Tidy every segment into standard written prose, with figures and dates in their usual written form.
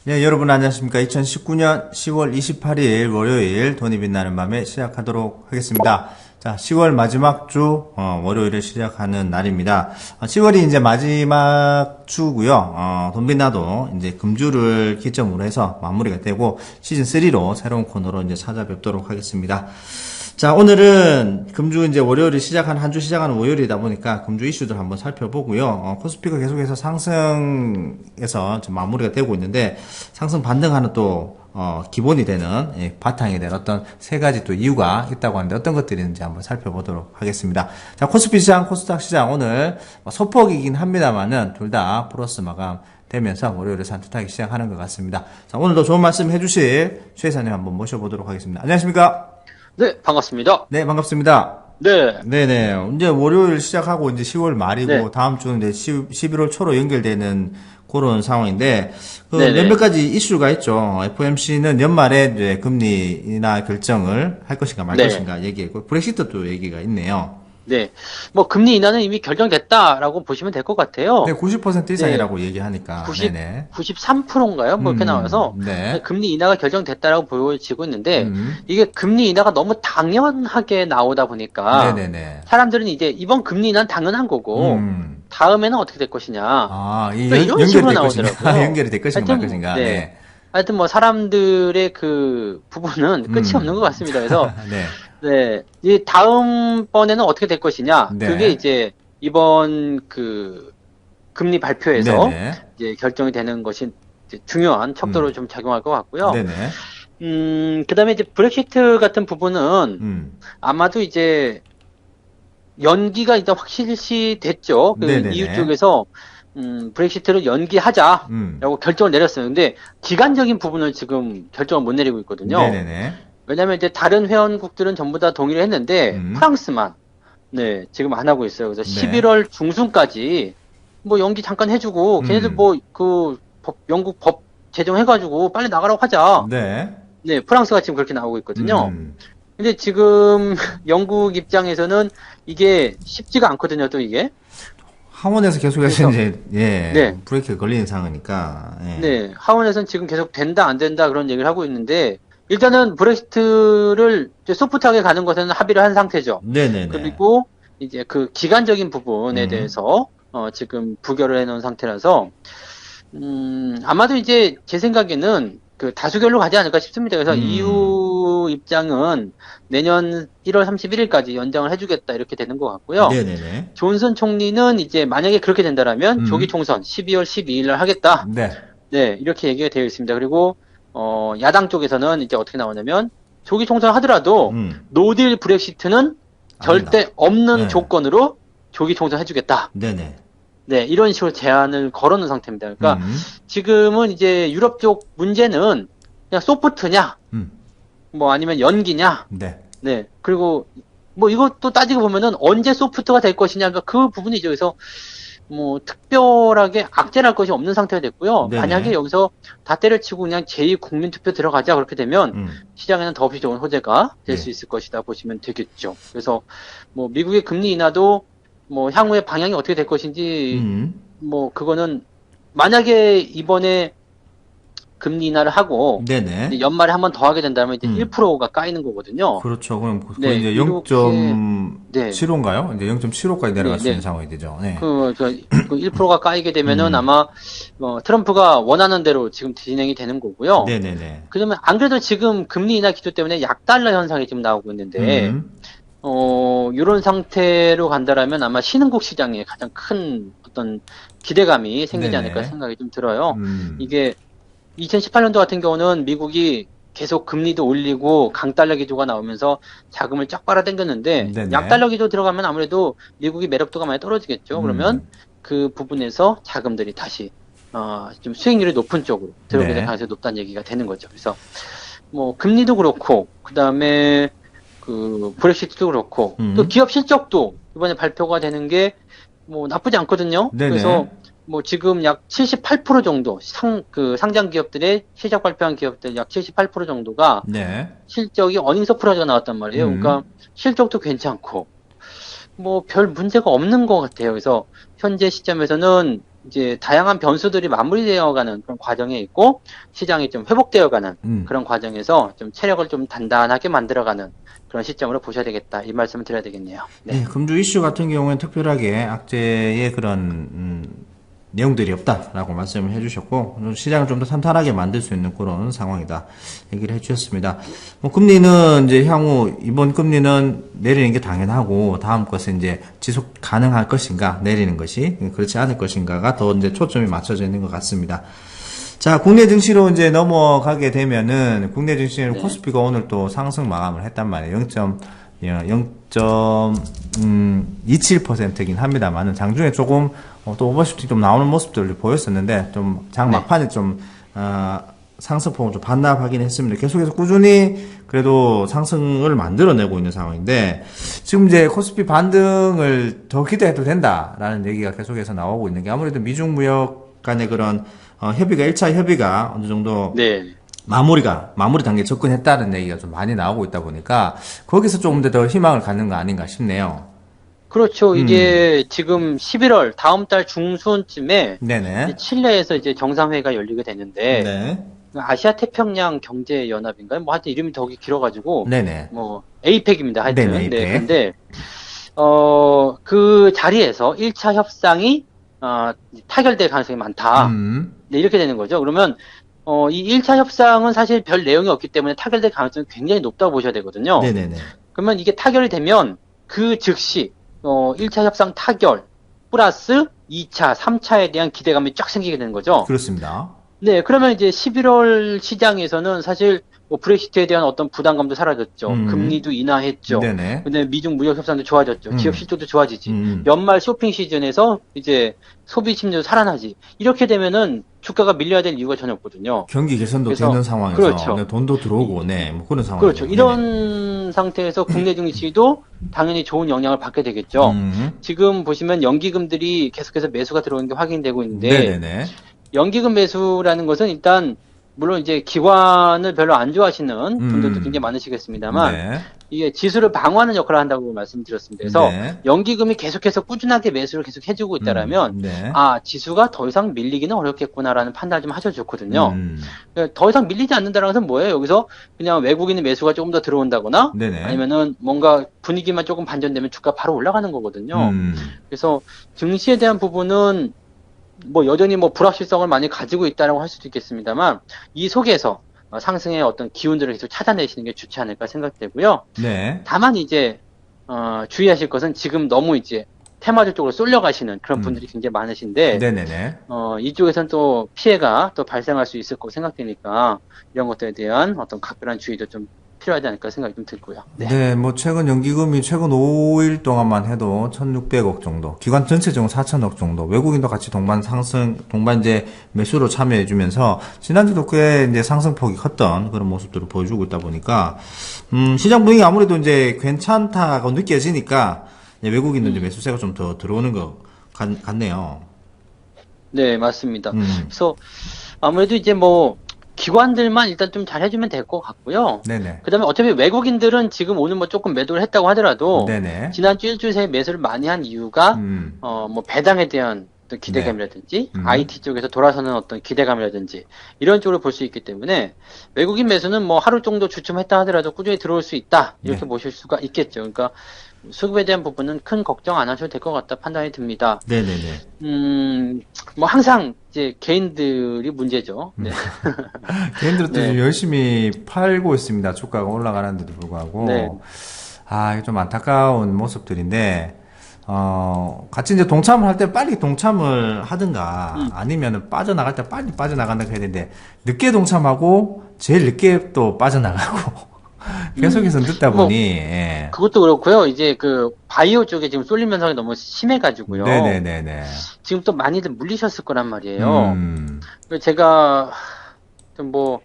네, 여러분 안녕하십니까. 2019년 10월 28일 월요일 돈이 빛나는 밤에 시작하도록 하겠습니다. 자, 10월 마지막 주 월요일을 시작하는 날입니다. 10월이 이제 마지막 주고요. 돈 빛나도 이제 금주를 기점으로 해서 마무리가 되고 시즌 3로 새로운 코너로 이제 찾아뵙도록 하겠습니다. 자, 오늘은 금주 이제 월요일을 한 주 시작하는 월요일이다 보니까 금주 이슈들 한번 살펴보고요. 코스피가 계속해서 상승해서 지금 마무리가 되고 있는데 상승 반등하는 또 기본이 되는 바탕이 된 어떤 세 가지 또 이유가 있다고 하는데 어떤 것들이 있는지 한번 살펴보도록 하겠습니다. 자, 코스피 시장, 코스닥 시장 오늘 소폭이긴 합니다만은 둘 다 플러스 마감 되면서 월요일에 산뜻하게 시작하는 것 같습니다. 자, 오늘도 좋은 말씀 해주실 최 이사님 한번 모셔보도록 하겠습니다. 안녕하십니까? 네, 반갑습니다. 네, 반갑습니다. 네. 네네. 이제 월요일 시작하고 이제 10월 말이고 네. 다음 주는 이제 11월 초로 연결되는 그런 상황인데 네네. 몇몇 가지 이슈가 있죠. FOMC는 연말에 이제 금리 인하 결정을 할 것인가 말 네. 것인가 얘기했고 브렉시트도 얘기가 있네요. 네. 뭐, 금리 인하는 이미 결정됐다라고 보시면 될 것 같아요. 네, 90% 이상이라고 얘기하니까. 93%인가요? 뭐, 이렇게 나와서. 네. 금리 인하가 결정됐다라고 보여지고 있는데, 이게 금리 인하가 너무 당연하게 나오다 보니까, 네네네. 사람들은 이제 이번 금리 인하는 당연한 거고, 다음에는 어떻게 될 것이냐. 아, 또 이런 식으로 나오더라고요. 연결이 될 것인가 말 하여튼, 것인가. 네. 네. 하여튼 뭐, 사람들의 그 부분은 끝이 없는 것 같습니다. 그래서, 네. 네. 이 다음번에는 어떻게 될 것이냐. 네. 그게 이제 이번 그 금리 발표에서 네네. 이제 결정이 되는 것이 이제 중요한 척도로 좀 작용할 것 같고요. 네네. 그다음에 이제 브렉시트 같은 부분은 아마도 이제 연기가 이제 확실시 됐죠. 그 네네네. EU 쪽에서 브렉시트를 연기하자라고 결정을 내렸어요. 근데 기간적인 부분을 지금 결정을 못 내리고 있거든요. 네네네. 왜냐면 이제 다른 회원국들은 전부 다 동의를 했는데 프랑스만 네 지금 안 하고 있어요. 그래서 네. 11월 중순까지 뭐 연기 잠깐 해주고 걔네들 뭐 그 영국 법 제정해가지고 빨리 나가라고 하자. 네. 네 프랑스가 지금 그렇게 나오고 있거든요. 근데 지금 영국 입장에서는 이게 쉽지가 않거든요. 또 이게 하원에서 계속해서 이제 네. 브레이크가 걸리는 상황이니까. 예. 네 하원에서는 지금 계속 된다 안 된다 그런 얘기를 하고 있는데. 일단은 브렉시트를 이제 소프트하게 가는 것에는 합의를 한 상태죠. 네네네. 그리고 이제 그 기간적인 부분에 대해서 지금 부결을 해놓은 상태라서 아마도 이제 제 생각에는 그 다수결로 가지 않을까 싶습니다. 그래서 EU 입장은 내년 1월 31일까지 연장을 해주겠다 이렇게 되는 것 같고요. 네네네. 존슨 총리는 이제 만약에 그렇게 된다라면 조기 총선 12월 12일 날 하겠다. 네. 네 이렇게 얘기가 되어 있습니다. 그리고 야당 쪽에서는 이제 어떻게 나오냐면, 조기 총선 하더라도, 노딜 브렉시트는 절대 없는 네. 조건으로 조기 총선 해주겠다. 네네. 네, 이런 식으로 제안을 걸어놓은 상태입니다. 그러니까, 지금은 이제 유럽 쪽 문제는 그냥 소프트냐, 뭐 아니면 연기냐, 네. 네, 그리고 뭐 이것도 따지고 보면은 언제 소프트가 될 것이냐, 그러니까 그 부분이죠. 그래서, 뭐 특별하게 악재날 것이 없는 상태가 됐고요. 네네. 만약에 여기서 다 때려치고 그냥 제2국민투표 들어가자 그렇게 되면 시장에는 더없이 좋은 호재가 될 수 네. 있을 것이다 보시면 되겠죠. 그래서 뭐 미국의 금리 인하도 뭐 향후의 방향이 어떻게 될 것인지 뭐 그거는 만약에 이번에 금리 인하를 하고 네네. 이제 연말에 한 번 더 하게 된다면 이제 1%가 까이는 거거든요. 그렇죠. 그럼 네, 이제 이렇게- 0.75인가요? 이제 0.75까지 내려갈 수 네, 있는 네. 상황이 되죠. 네. 그 1%가 까이게 되면은 아마 트럼프가 원하는 대로 지금 진행이 되는 거고요. 네네네. 그러면 안 그래도 지금 금리 인하 기조 때문에 약달러 현상이 지금 나오고 있는데 이런 상태로 간다라면 아마 신흥국 시장에 가장 큰 어떤 기대감이 생기지 네네. 않을까 생각이 좀 들어요. 이게 2018년도 같은 경우는 미국이 계속 금리도 올리고 강달러 기조가 나오면서 자금을 쫙 빨아당겼는데 네네. 약달러 기조 들어가면 아무래도 미국이 매력도가 많이 떨어지겠죠. 그러면 그 부분에서 자금들이 다시 좀 수익률이 높은 쪽으로 들어오게 될 네. 가능성이 높다는 얘기가 되는 거죠. 그래서 뭐 금리도 그렇고 그다음에 그 브렉시트도 그렇고 또 기업 실적도 이번에 발표가 되는 게 뭐 나쁘지 않거든요. 네네. 그래서 뭐 지금 약 78% 정도 상장 기업들의 실적 발표한 기업들 약 78% 정도가 네. 실적이 어닝 서프라이즈가 나왔단 말이에요. 그러니까 실적도 괜찮고 뭐 별 문제가 없는 것 같아요. 그래서 현재 시점에서는 이제 다양한 변수들이 마무리되어가는 그런 과정에 있고 시장이 좀 회복되어가는 그런 과정에서 좀 체력을 좀 단단하게 만들어가는 그런 시점으로 보셔야 되겠다. 이 말씀을 드려야 되겠네요. 네. 네, 금주 이슈 같은 경우에는 특별하게 악재의 그런 내용들이 없다라고 말씀을 해주셨고 시장을 좀 더 탄탄하게 만들 수 있는 그런 상황이다 얘기를 해주셨습니다. 뭐 금리는 이제 향후 이번 금리는 내리는 게 당연하고 다음 것은 이제 지속 가능할 것인가 내리는 것이 그렇지 않을 것인가가 더 이제 초점이 맞춰져 있는 것 같습니다. 자, 국내 증시로 이제 넘어가게 되면은 국내 증시는 네. 코스피가 오늘 또 상승 마감을 했단 말이에요. 0.27%긴 합니다만은 장중에 조금 또 오버슈팅 좀 나오는 모습들을 보였었는데 좀 장 네. 막판에 좀 상승폭을 좀 반납하긴 했습니다. 계속해서 꾸준히 그래도 상승을 만들어내고 있는 상황인데 지금 이제 코스피 반등을 더 기대해도 된다라는 얘기가 계속해서 나오고 있는 게 아무래도 미중 무역 간의 그런 협의가 1차 협의가 어느 정도 네. 마무리 단계에 접근했다는 얘기가 좀 많이 나오고 있다 보니까 거기서 조금 더 희망을 갖는 거 아닌가 싶네요. 그렇죠. 이게 지금 11월 다음 달 중순쯤에 네네. 이제 칠레에서 이제 정상회의가 열리게 되는데 네. 아시아 태평양 경제 연합인가요? 뭐 하여튼 이름이 더 길어가지고 네네. 뭐 에이펙입니다. 하여튼 네네, 네. 에이펙. 근데 그 자리에서 1차 협상이 타결될 가능성이 많다. 네, 이렇게 되는 거죠. 그러면 이 1차 협상은 사실 별 내용이 없기 때문에 타결될 가능성이 굉장히 높다고 보셔야 되거든요. 네네네. 그러면 이게 타결이 되면 그 즉시 1차 협상 타결 플러스 2차, 3차에 대한 기대감이 쫙 생기게 되는 거죠. 그렇습니다. 네, 그러면 이제 11월 시장에서는 사실 뭐 브렉시트에 대한 어떤 부담감도 사라졌죠. 금리도 인하했죠. 네네. 근데 미중 무역 협상도 좋아졌죠. 기업 실적도 좋아지지. 연 연말 쇼핑 시즌에서 이제 소비 심리도 살아나지. 이렇게 되면은 주가가 밀려야 될 이유가 전혀 없거든요. 경기 개선도 그래서- 되는 상황에서 그렇죠. 네, 돈도 들어오고 네, 뭐 그런 상황. 그렇죠. 이런 상태에서 국내 증시도 당연히 좋은 영향을 받게 되겠죠. 지금 보시면 연기금들이 계속해서 매수가 들어오는 게 확인되고 있는데 네네네. 연기금 매수라는 것은 일단 물론 이제 기관을 별로 안 좋아하시는 분들도 굉장히 많으시겠습니다만 네. 이게 지수를 방어하는 역할을 한다고 말씀드렸습니다. 그래서 네. 연기금이 계속해서 꾸준하게 매수를 계속 해주고 있다라면 네. 지수가 더 이상 밀리기는 어렵겠구나라는 판단을 좀 하셔도 좋거든요. 음. 더 이상 밀리지 않는다는 것은 뭐예요? 여기서 그냥 외국인의 매수가 조금 더 들어온다거나 네네. 아니면은 뭔가 분위기만 조금 반전되면 주가 바로 올라가는 거거든요. 그래서 증시에 대한 부분은 뭐 여전히 뭐 불확실성을 많이 가지고 있다라고 할 수도 있겠습니다만 이 속에서 상승의 어떤 기운들을 계속 찾아내시는 게 좋지 않을까 생각되고요. 네. 다만 이제 주의하실 것은 지금 너무 이제 테마주 쪽으로 쏠려가시는 그런 분들이 굉장히 많으신데 네네네. 이쪽에서는 또 피해가 또 발생할 수 있을 거고 생각되니까 이런 것들에 대한 어떤 각별한 주의도 좀 필요하지 않을까 생각이 좀 들고요. 네, 뭐 최근 연기금이 최근 5일 동안만 해도 1,600억 정도, 기관 전체적으로 4,000억 정도, 외국인도 같이 동반 이제 매수로 참여해주면서 지난주도 꽤 이제 상승폭이 컸던 그런 모습들을 보여주고 있다 보니까 시장 분위기 아무래도 이제 괜찮다고 느껴지니까 이제 외국인도 이제 매수세가 좀 더 들어오는 것 같네요. 네, 맞습니다. 그래서 아무래도 이제 뭐 기관들만 일단 좀 잘 해주면 될 것 같고요. 네네. 그 다음에 어차피 외국인들은 지금 오늘 뭐 조금 매도를 했다고 하더라도 네네. 지난주 일주일 새에 매수를 많이 한 이유가 뭐 배당에 대한 어떤 기대감이라든지 IT 쪽에서 돌아서는 어떤 기대감이라든지 이런 쪽으로 볼 수 있기 때문에 외국인 매수는 뭐 하루 정도 주춤했다 하더라도 꾸준히 들어올 수 있다 이렇게 보실 수가 있겠죠. 그러니까 수급에 대한 부분은 큰 걱정 안 하셔도 될 것 같다 판단이 듭니다. 네네네. 뭐 항상 이제 개인들이 문제죠. 네. 개인들도 네. 좀 열심히 팔고 있습니다. 주가가 올라가는데도 불구하고. 네. 이게 좀 안타까운 모습들인데, 같이 이제 동참을 할 때 빨리 동참을 하든가, 아니면은 빠져나갈 때 빨리 빠져나간다고 해야 되는데, 늦게 동참하고, 제일 늦게 또 빠져나가고, 계속해서 늦다 뭐, 보니, 예. 그것도 그렇고요. 이제 그 바이오 쪽에 지금 쏠림 현상이 너무 심해가지고요. 네네네네. 지금 또 많이들 물리셨을 거란 말이에요. 음. 그래서 제가 좀 뭐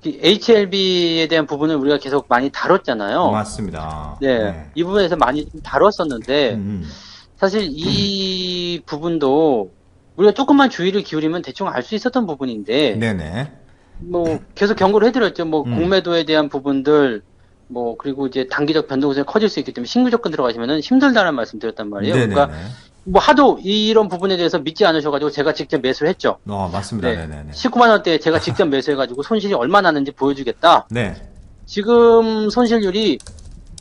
HLB에 대한 부분을 우리가 계속 많이 다뤘잖아요. 맞습니다. 네, 이 부분에서 많이 좀 다뤘었는데 음. 사실 이 부분도 우리가 조금만 주의를 기울이면 대충 알 수 있었던 부분인데 네네. 뭐 계속 경고를 해드렸죠. 뭐 공매도에 대한 부분들 뭐, 그리고 이제 단기적 변동성이 커질 수 있기 때문에 신규 접근 들어가시면은 힘들다는 말씀 드렸단 말이에요. 네네네. 그러니까 뭐 하도 이런 부분에 대해서 믿지 않으셔가지고 제가 직접 매수를 했죠. 맞습니다. 네. 네네네. 19만 원대에 제가 직접 매수해가지고 손실이 얼마 나는지 보여주겠다. 네. 지금 손실률이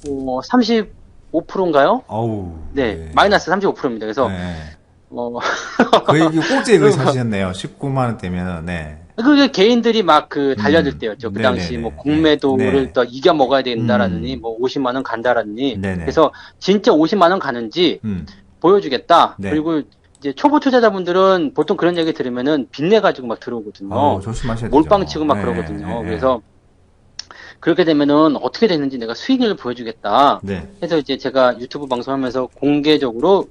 35%인가요? 어우. 네, 마이너스 35%입니다. 그래서 네. 어, 거의 꼭지에 거의 사셨네요. 19만 원대면은, 네. 그게 개인들이 막 달려들 때였죠. 그 당시 네네네. 뭐 공매도를 네. 또 이겨 먹어야 된다라느니 뭐 50만 원 간다라느니 네네. 그래서 진짜 50만 원 가는지 음. 보여주겠다. 네. 그리고 이제 초보 투자자분들은 보통 그런 얘기 들으면은 빚내 가지고 막 들어오거든요. 조심하셔야 되죠. 몰빵 치고 막 네, 그러거든요. 네, 네. 그래서 그렇게 되면은 어떻게 되는지 내가 수익률을 보여주겠다. 네. 해서 이제 제가 유튜브 방송하면서 공개적으로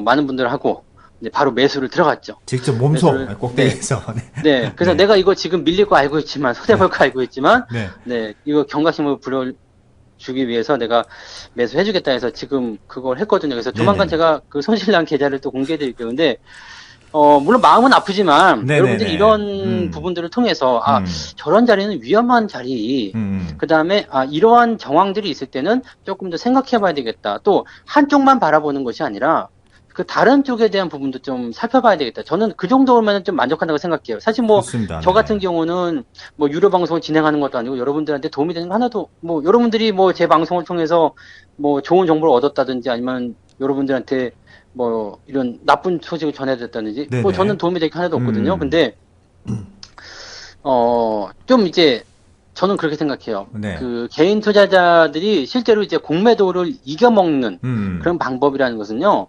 많은 분들하고 이제 바로 매수를 들어갔죠. 직접 몸소 매수를- 꼭대기에서. 네, 그래서 네. 내가 이거 지금 밀릴 거 알고 있지만 손해볼 거 알고 있지만 네. 네, 이거 경각심을 불어주기 위해서 내가 매수해주겠다 해서 지금 그걸 했거든요. 그래서 조만간 네네네. 제가 그 손실난 계좌를 또 공개해드릴게요. 근데 물론 마음은 아프지만 네네네. 여러분들이 이런 부분들을 통해서 저런 자리는 위험한 자리. 그 다음에 이러한 정황들이 있을 때는 조금 더 생각해봐야 되겠다. 또 한쪽만 바라보는 것이 아니라 그 다른 쪽에 대한 부분도 좀 살펴봐야 되겠다. 저는 그 정도면 좀 만족한다고 생각해요. 사실 뭐 그렇습니다. 저 네. 같은 경우는 뭐 유료 방송을 진행하는 것도 아니고 여러분들한테 도움이 되는 거 하나도 뭐 여러분들이 뭐 제 방송을 통해서 뭐 좋은 정보를 얻었다든지 아니면 여러분들한테 뭐 이런 나쁜 소식을 전해드렸다든지 네네. 뭐 저는 도움이 될 게 하나도 없거든요. 음. 근데 좀 이제 저는 그렇게 생각해요. 네. 그 개인 투자자들이 실제로 이제 공매도를 이겨먹는 그런 방법이라는 것은요.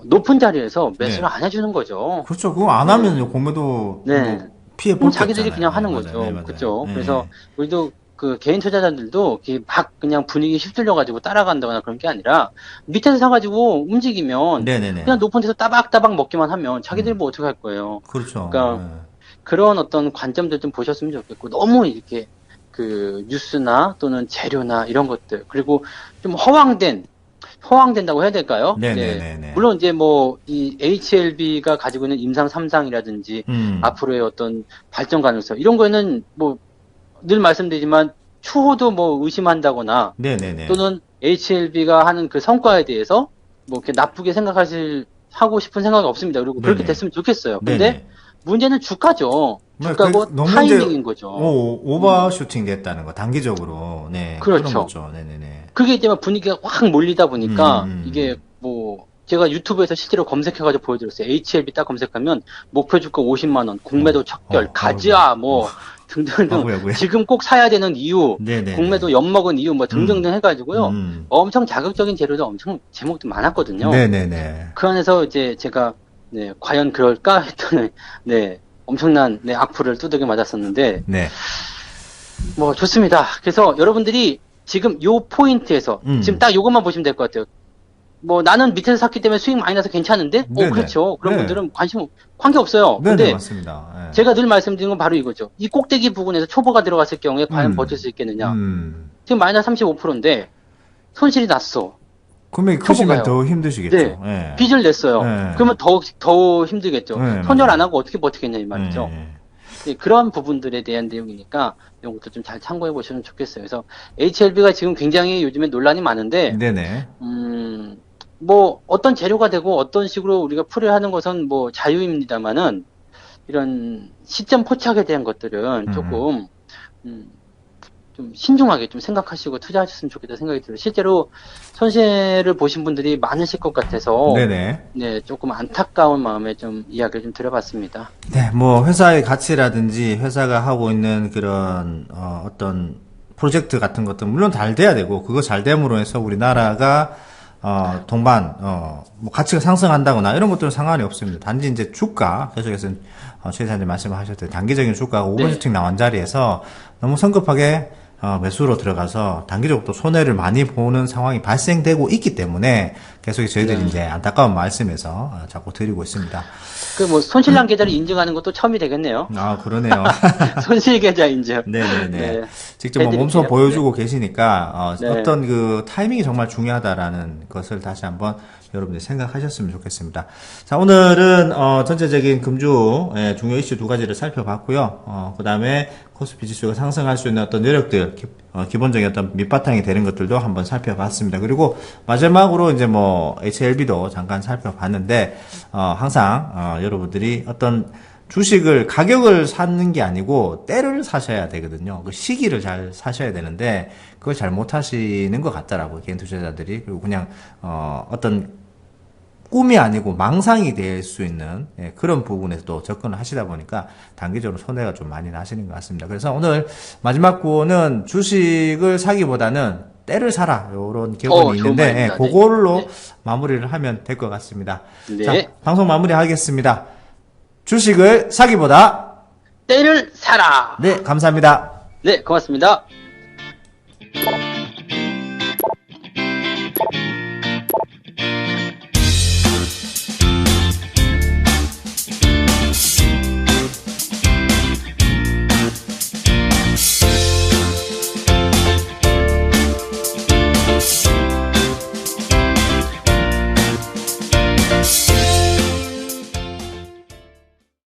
높은 자리에서 매수를 네. 안 해주는 거죠. 그렇죠. 그거 안 하면요, 공매도 네. 뭐 피해 그럼 볼게 자기들이 없잖아요. 그냥 하는 맞아요. 거죠. 네, 맞아요. 그렇죠. 네. 그래서 우리도 그 개인 투자자들도 이렇게 막 그냥 분위기 휩쓸려가지고 따라간다거나 그런 게 아니라 밑에서 사가지고 움직이면 네네네. 그냥 높은 데서 따박따박 먹기만 하면 자기들이 뭐 어떻게 할 거예요. 그렇죠. 그러니까 네. 그런 그런 어떤 관점들 좀 보셨으면 좋겠고 너무 이렇게 그 뉴스나 또는 재료나 이런 것들 그리고 좀 허황된다고 해야 될까요? 네네네네. 물론 이제 뭐 이 HLB가 가지고 있는 임상 3상이라든지 앞으로의 어떤 발전 가능성 이런 거에는 뭐 늘 말씀드리지만 추호도 뭐 의심한다거나 네네네. 또는 HLB가 하는 그 성과에 대해서 뭐 이렇게 나쁘게 하고 싶은 생각이 없습니다. 그리고 그렇게 네네. 됐으면 좋겠어요. 근데 네네. 문제는 주가죠. 네, 주가고 그 너무 타이밍인 거죠. 오버슈팅 됐다는 거, 단기적으로. 네. 그렇죠. 그런 거죠. 네네네. 그게 이제 막 분위기가 확 몰리다 보니까 음. 이게 뭐 제가 유튜브에서 실제로 검색해가지고 보여드렸어요. HLB 딱 검색하면 목표 주가 50만 원, 공매도 척결, 가즈아 뭐 등등등. 아구야구야. 지금 꼭 사야 되는 이유, 네네. 공매도 엿먹은 이유 뭐 등등등 해가지고요. 엄청 자극적인 재료도 엄청 제목도 많았거든요. 네네네. 그 안에서 이제 제가 네 과연 그럴까 했더니 네 엄청난 네 악플을 두들겨 맞았었는데 네. 뭐 좋습니다. 그래서 여러분들이 지금 요 포인트에서 지금 딱 요것만 보시면 될 것 같아요. 뭐 나는 밑에서 샀기 때문에 수익 많이 나서 괜찮은데? 네네. 그렇죠. 그런 네. 분들은 관계 없어요. 네네, 근데 맞습니다. 네. 제가 늘 말씀드린 건 바로 이거죠. 이 꼭대기 부분에서 초보가 들어갔을 경우에 과연 버틸 수 있겠느냐. 지금 마이너스 35%인데 손실이 났어. 금액이 크시면 초보가요. 더 힘드시겠죠. 네. 네. 빚을 냈어요. 네. 그러면 더 힘들겠죠. 네, 손절 맞아요. 안 하고 어떻게 버티겠냐 이 말이죠. 네. 네, 그런 부분들에 대한 내용이니까 이런 것도 좀 잘 참고해 보시면 좋겠어요. 그래서 HLB가 지금 굉장히 요즘에 논란이 많은데 네네. 뭐 어떤 재료가 되고 어떤 식으로 우리가 풀을 하는 것은 뭐 자유입니다만은 이런 시점 포착에 대한 것들은 조금 좀 신중하게 좀 생각하시고 투자하셨으면 좋겠다 생각이 들어요. 실제로 손실을 보신 분들이 많으실 것 같아서 네네. 네, 조금 안타까운 마음에 좀 이야기를 좀 드려봤습니다. 네, 뭐 회사의 가치라든지 회사가 하고 있는 그런 어떤 프로젝트 같은 것도 물론 잘 돼야 되고 그거 잘 됨으로 해서 우리나라가 동반 뭐 가치가 상승한다거나 이런 것들은 상관이 없습니다. 단지 이제 주가 계속해서 최 이사님 말씀하셨듯이 단기적인 주가가 오버슈팅 나온 자리에서 너무 성급하게 매수로 들어가서 단기적으로 또 손해를 많이 보는 상황이 발생되고 있기 때문에 계속 저희들이 이제 안타까운 말씀에서 자꾸 드리고 있습니다. 그 뭐 손실난 계좌를 인증하는 것도 처음이 되겠네요. 아, 그러네요. 손실 계좌 인증. 네네네. 네. 직접 뭐 몸소 해드릴게요. 보여주고 계시니까, 네. 어떤 그 타이밍이 정말 중요하다라는 것을 다시 한번 여러분들이 생각하셨으면 좋겠습니다. 자, 오늘은, 전체적인 금주, 중요 이슈 두 가지를 살펴봤고요. 그 다음에 코스피 지수가 상승할 수 있는 어떤 여력들, 기본적인 어떤 밑바탕이 되는 것들도 한번 살펴봤습니다. 그리고 마지막으로 이제 뭐 HLB도 잠깐 살펴봤는데 항상 여러분들이 어떤 주식을 가격을 사는 게 아니고 때를 사셔야 되거든요. 그 시기를 잘 사셔야 되는데 그걸 잘 못하시는 것 같더라고요. 개인 투자자들이. 그리고 그냥 어떤 꿈이 아니고 망상이 될 수 있는 그런 부분에서 또 접근을 하시다 보니까 단기적으로 손해가 좀 많이 나시는 것 같습니다. 그래서 오늘 마지막 구호는 주식을 사기보다는 때를 사라 이런 교훈이 좋은 있는데 말입니다. 그걸로 네. 마무리를 하면 될 것 같습니다. 네. 자, 방송 마무리하겠습니다. 주식을 사기보다 때를 사라. 네, 감사합니다. 네, 고맙습니다.